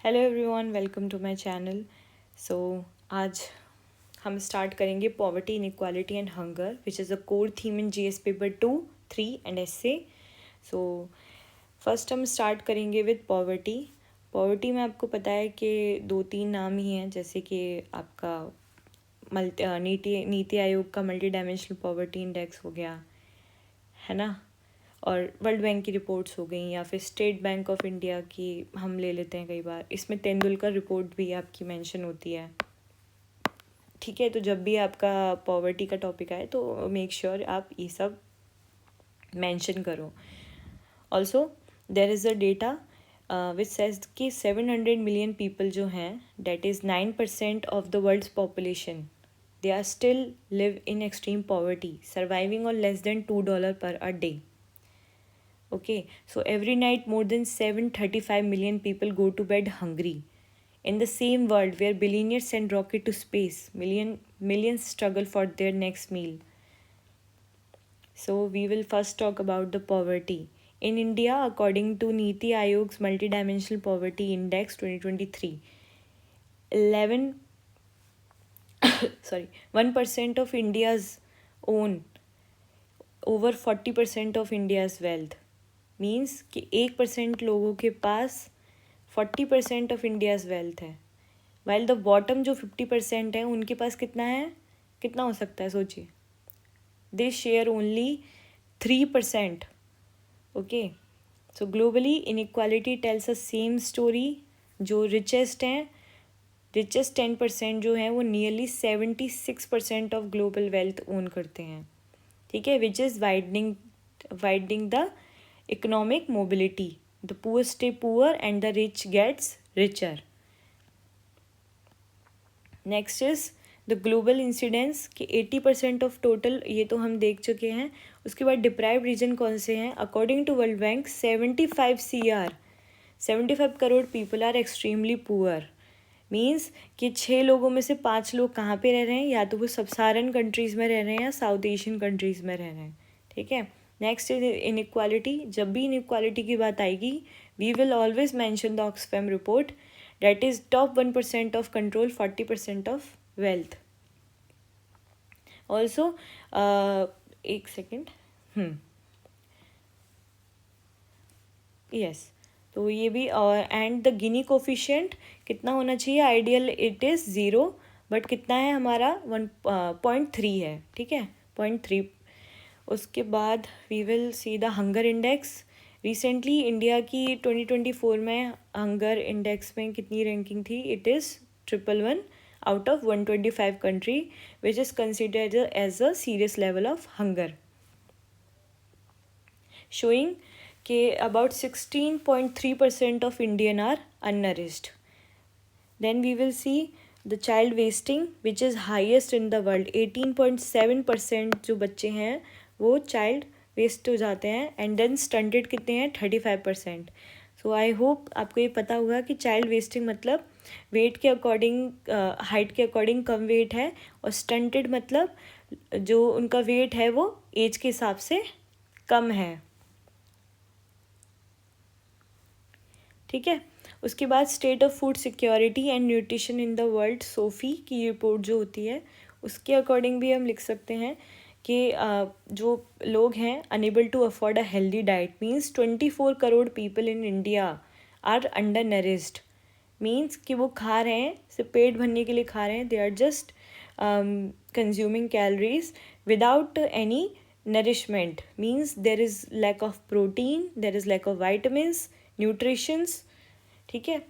Hello everyone, welcome to my channel. So आज हम start करेंगे poverty inequality and hunger which is a core theme in GS paper 2, 3 and essay. So first हम start करेंगे with poverty. Poverty में आपको पता है कि 2-3 नाम ही हैं, जैसे कि आपका नीति आयोग का मल्टी डायमेंशनल पॉवर्टी इंडेक्स हो गया, है ना, और वर्ल्ड बैंक की रिपोर्ट्स हो गई, या फिर स्टेट बैंक ऑफ इंडिया की हम ले लेते हैं कई बार। इसमें तेंदुलकर रिपोर्ट भी आपकी मेंशन होती है। ठीक है, तो जब भी आपका पॉवर्टी का टॉपिक आए तो मेक श्योर आप ये सब मेंशन करो। Also there is a data which says कि 700 मिलियन पीपल जो हैं, that is 9% of the world's population, they are still live in extreme poverty, surviving on less than $2 per a day. Okay, so every night more than 735 million people go to bed hungry. In the same world where billionaires send rocket to space, millions struggle for their next meal. So we will first talk about the poverty. In India, according to Niti Aayog's Multidimensional Poverty Index 2023, 1% of India's own over 40% of India's wealth. Means कि 1% लोगों के पास 40% of India's wealth है, while the bottom जो 50% है उनके पास कितना हो सकता है, सोचिए। They share only 3%। Okay, so globally inequality tells a same story. जो रिचेस्ट 10% जो हैं वो nearly 76% of global wealth own करते हैं। ठीक है, which is widening the economic mobility. The poor stay poor and the rich gets richer. Next is the global incidence कि 80% of total, ये तो हम देख चुके हैं। उसके बाद deprived region कौन से हैं? According to World Bank 75 crore people are extremely poor. Means कि 6 लोगों में से 5 लोग कहाँ पे रह रहे हैं, या तो वो सब सारन कंट्रीज़ में रह रहे हैं या साउथ एशियन कंट्रीज़ में रह रहे हैं। ठीक है, नेक्स्ट इज इनइक्वालिटी। जब भी इनइक्वालिटी की बात आएगी, we will always mention the Oxfam report, that is top 1% of control, 40% of wealth. Also एक सेकेंड, यस, तो ये भी, एंड द गिनी कोफिशिएंट कितना होना चाहिए? आइडियल इट इज़ 0, बट कितना है हमारा? 1.3 है। ठीक है, 0.3। उसके बाद we will see the hunger index. Recently India की 2024 में हंगर इंडेक्स में कितनी रैंकिंग थी? It is 111 out of 125 country, which is considered as a serious level of hunger, showing कि about 16.3% of Indian are unnourished. Then we will see the child wasting, which is highest in the world. 18.7% जो बच्चे हैं वो child waste हो जाते हैं, and then stunted कितने हैं? 35%। सो आई होप आपको ये पता होगा कि चाइल्ड वेस्टिंग मतलब वेट के अकॉर्डिंग, हाइट के अकॉर्डिंग कम वेट है, और स्टंटेड मतलब जो उनका वेट है वो एज के हिसाब से कम है। ठीक है, उसके बाद state of food security and nutrition in the world, Sophie की रिपोर्ट जो होती है उसके अकॉर्डिंग भी हम लिख सकते हैं कि जो लोग हैं unable to afford a healthy diet, means 24 crore people in India are under nourished कि वो खा रहे हैं सिर्फ पेट भरने के लिए खा रहे हैं, they are just consuming calories without any nourishment. Means there is lack of protein, there is lack of vitamins, nutritions. ठीक है,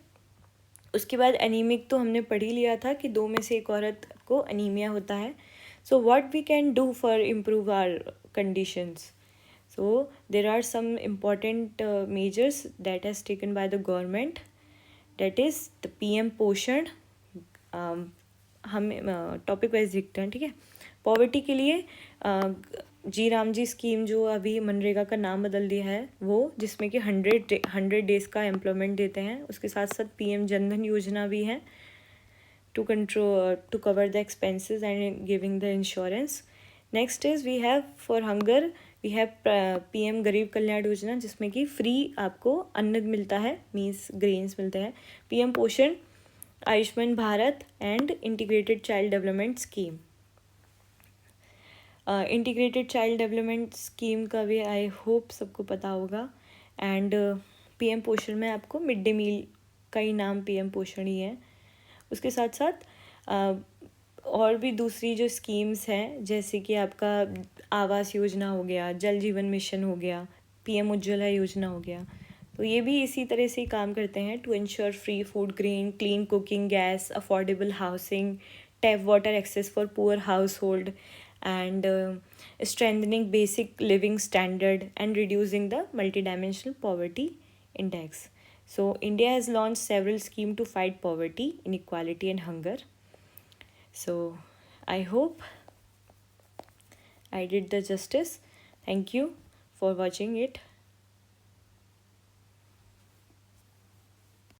उसके बाद एनीमिक तो हमने पढ़ ही लिया था कि 2 में से 1 औरत को अनीमिया होता है। So what we can do for improve our conditions? So there are some important measures that has taken by the government, that is the PM Poshan. हम टॉपिक वाइज देखते हैं। ठीक है, पॉवर्टी के लिए जी राम जी स्कीम जो अभी मनरेगा का नाम बदल दिया है वो, जिसमें कि 100 डेज़ का एम्प्लॉयमेंट देते हैं। उसके साथ साथ PM जनधन योजना भी है to cover the expenses and giving the insurance. Next is we have for hunger we have PM Garib Kalyan Yojana, जिसमें कि फ्री आपको अन्न मिलता है, मीन्स ग्रेन्स मिलते हैं। PM पोषण, Ayushman Bharat and integrated child development scheme. Integrated child development scheme का भी आई होप सबको पता होगा। एंड PM पोषण में आपको मिड डे मील का ही नाम PM पोषण ही है। उसके साथ साथ और भी दूसरी जो स्कीम्स हैं, जैसे कि आपका आवास योजना हो गया, जल जीवन मिशन हो गया, PM उज्ज्वला योजना हो गया, तो ये भी इसी तरह से ही काम करते हैं to ensure free food grain, clean cooking gas, affordable housing, tap water access for poor household, and strengthening basic living standard and reducing the multidimensional poverty index. So India has launched several schemes to fight poverty, inequality and hunger. So I hope I did the justice. Thank you for watching it.